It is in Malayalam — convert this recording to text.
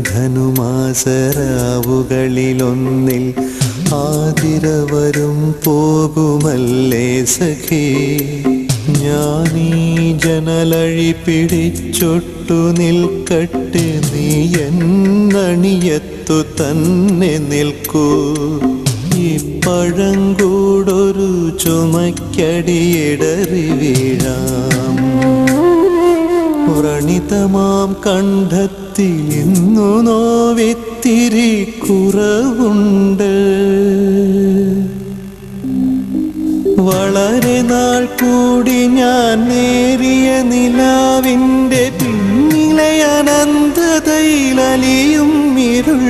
ധനുമാസരാവുകളിലൊന്നിൽ ആതിരവരും പോകുമല്ലേ സഖി, ഞാനീ ജനലഴി പിടിച്ചൊട്ടു നിൽക്കട്ടെ, നീ എന്നണിയത്തു തന്നെ നിൽക്കൂ. ഈ പഴങ്കൂടൊരു ചുമക്കടിയിടറി വീഴാം, വ്രണിതമാം കണ്ഠത്തിൽ ഇന്നു നോവിത്തിരി കുറവുണ്ട്. വളരെ നാൾ കൂടി ഞാൻ നേരിയ നിലാവിൻ്റെ പിന്നിലെ അനന്തതയിലലിയും ഇരുൾ